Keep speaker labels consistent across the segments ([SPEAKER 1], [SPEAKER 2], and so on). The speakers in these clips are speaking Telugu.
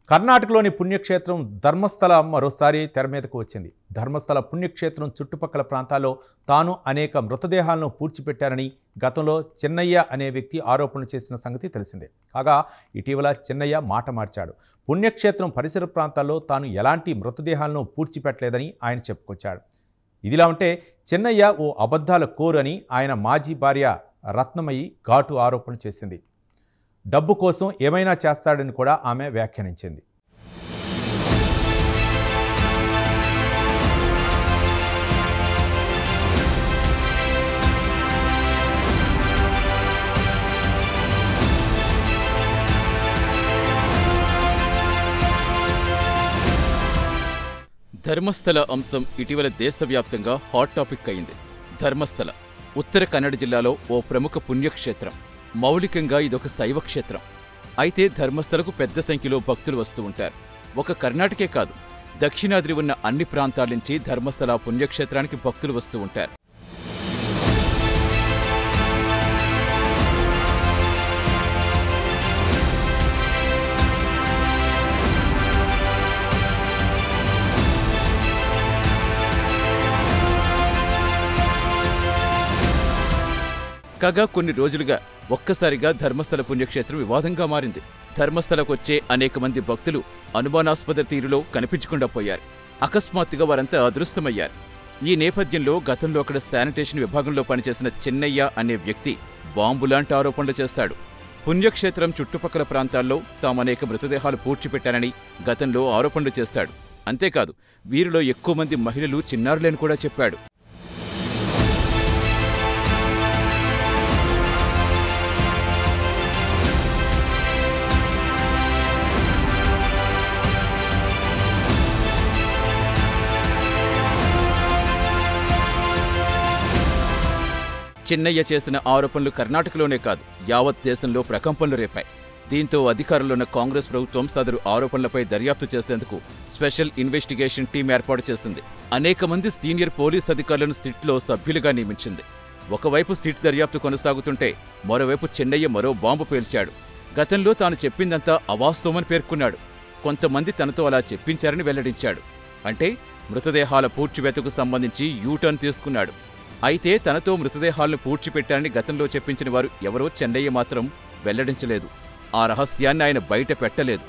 [SPEAKER 1] కర్ణాటకలోని పుణ్యక్షేత్రం ధర్మస్థల మరోసారి తెర మీదకు వచ్చింది. ధర్మస్థల పుణ్యక్షేత్రం చుట్టుపక్కల ప్రాంతాల్లో తాను అనేక మృతదేహాలను పూడ్చిపెట్టారని గతంలో చిన్నయ్య అనే వ్యక్తి ఆరోపణలు చేసిన సంగతి తెలిసిందే. కాగా ఇటీవల చిన్నయ్య మాట మార్చాడు. పుణ్యక్షేత్రం పరిసర ప్రాంతాల్లో తాను ఎలాంటి మృతదేహాలను పూడ్చిపెట్టలేదని ఆయన చెప్పుకొచ్చాడు. ఇదిలా ఉంటే చిన్నయ్య ఓ అబద్ధాల కోరు అని ఆయన మాజీ భార్య రత్నమయ్యి ఘాటు ఆరోపణ చేసింది. డబ్బు కోసం ఏమైనా చేస్తాడని కూడా ఆమె వ్యాఖ్యానించింది.
[SPEAKER 2] ధర్మస్థల అంశం ఇటీవల దేశవ్యాప్తంగా హాట్ టాపిక్ అయింది. ధర్మస్థల ఉత్తర కన్నడ జిల్లాలో ఓ ప్రముఖ పుణ్యక్షేత్రం. మౌలికంగా ఇదొక శైవ క్షేత్రం. అయితే ధర్మస్థలకు పెద్ద సంఖ్యలో భక్తులు వస్తూ ఉంటారు. ఒక కర్ణాటకే కాదు, దక్షిణాద్రి ఉన్న అన్ని ప్రాంతాల నుంచి ధర్మస్థల పుణ్యక్షేత్రానికి భక్తులు వస్తూ ఉంటారు. కాగా కొన్ని రోజులుగా ఒక్కసారిగా ధర్మస్థల పుణ్యక్షేత్రం వివాదంగా మారింది. ధర్మస్థలకొచ్చే అనేక మంది భక్తులు అనుమానాస్పద తీరులో కనిపించకుండా పోయారు. అకస్మాత్తుగా వారంతా అదృశ్యమయ్యారు. ఈ నేపథ్యంలో గతంలో అక్కడ శానిటేషన్ విభాగంలో పనిచేసిన చిన్నయ్య అనే వ్యక్తి బాంబులాంటి ఆరోపణలు చేస్తాడు. పుణ్యక్షేత్రం చుట్టుపక్కల ప్రాంతాల్లో తామనేక మృతదేహాలు పూడ్చిపెట్టారని గతంలో ఆరోపణలు చేస్తాడు. అంతేకాదు, వీరిలో ఎక్కువ మంది మహిళలు చిన్నారులేని కూడా చెప్పాడు. చిన్నయ్య చేసిన ఆరోపణలు కర్ణాటకలోనే కాదు, యావత్ దేశంలో ప్రకంపనలు రేపాయి. దీంతో అధికారంలోన్న కాంగ్రెస్ ప్రభుత్వం సదరు ఆరోపణలపై దర్యాప్తు చేసేందుకు స్పెషల్ ఇన్వెస్టిగేషన్ టీం ఏర్పాటు చేసింది. అనేక మంది సీనియర్ పోలీస్ అధికారులను సిట్లో సభ్యులుగా నియమించింది. ఒకవైపు సిట్ దర్యాప్తు కొనసాగుతుంటే మరోవైపు చిన్నయ్య మరో బాంబు పేల్చాడు. గతంలో తాను చెప్పిందంతా అవాస్తవమని పేర్కొన్నాడు. కొంతమంది తనతో అలా చెప్పించారని వెల్లడించాడు. అంటే మృతదేహాల పూడ్చివేతకు సంబంధించి యూటర్న్ తీసుకున్నాడు. అయితే తనతో మృతదేహాలను పూడ్చిపెట్టారని గతంలో చెప్పించిన వారు ఎవరో చెన్నయ్య మాత్రం వెల్లడించలేదు. ఆ రహస్యాన్ని ఆయన బయట పెట్టలేదు.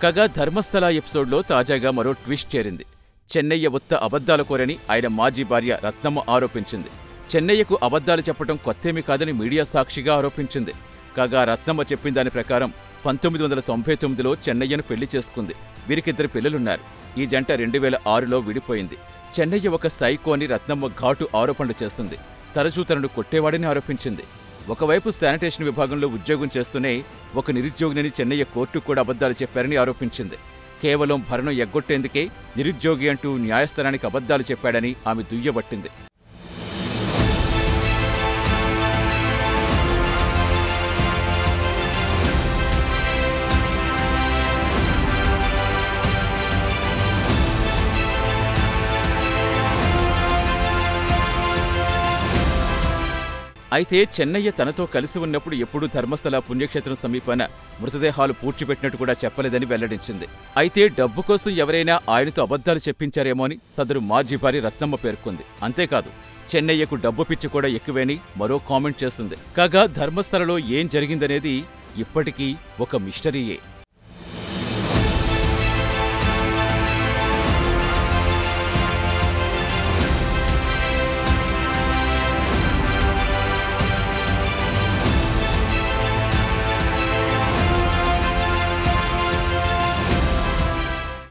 [SPEAKER 2] కాగా ధర్మస్థల ఎపిసోడ్లో తాజాగా మరో ట్విస్ట్ చేరింది. చెన్నయ్య ఉత్త అబద్ధాల కోరని ఆయన మాజీ భార్య రత్నమ్మ ఆరోపించింది. చెన్నయ్యకు అబద్ధాలు చెప్పడం కొత్తేమీ కాదని మీడియా సాక్షిగా ఆరోపించింది. కాగా రత్నమ్మ చెప్పిన దాని ప్రకారం 1999లో చెన్నయ్యను పెళ్లి చేసుకుంది. వీరికిద్దరు పిల్లలున్నారు. ఈ జంట 2006లో విడిపోయింది. చెన్నయ్య ఒక సైకో అని రత్నమ్మ ఘాటు ఆరోపణలు చేస్తుంది. తరచూ తనను కొట్టేవాడని ఆరోపించింది. ఒకవైపు శానిటేషన్ విభాగంలో ఉద్యోగం చేస్తూనే ఒక నిరుద్యోగిని చెన్నయ్య కోర్టుకు కూడా అబద్ధాలు చెప్పారని ఆరోపించింది. కేవలం భరణం ఎగ్గొట్టేందుకే నిరుద్యోగి అంటూ న్యాయస్థానానికి అబద్ధాలు చెప్పాడని ఆమె దుయ్యబట్టింది. అయితే చెన్నయ్య తనతో కలిసి ఉన్నప్పుడు ఎప్పుడూ ధర్మస్థల పుణ్యక్షేత్రం సమీపాన మృతదేహాలు పూడ్చిపెట్టినట్టు కూడా చెప్పలేదని వెల్లడించింది. అయితే డబ్బు కోసం ఎవరైనా ఆయనతో అబద్ధాలు చెప్పించారేమో అని సదరు మాజీ భార్య రత్నమ్మ పేర్కొంది. అంతేకాదు, చెన్నయ్యకు డబ్బు పిచ్చి కూడా ఎక్కువేని మరో కామెంట్ చేసింది. కాగా ధర్మస్థలలో ఏం జరిగిందనేది ఇప్పటికీ ఒక మిస్టరీయే.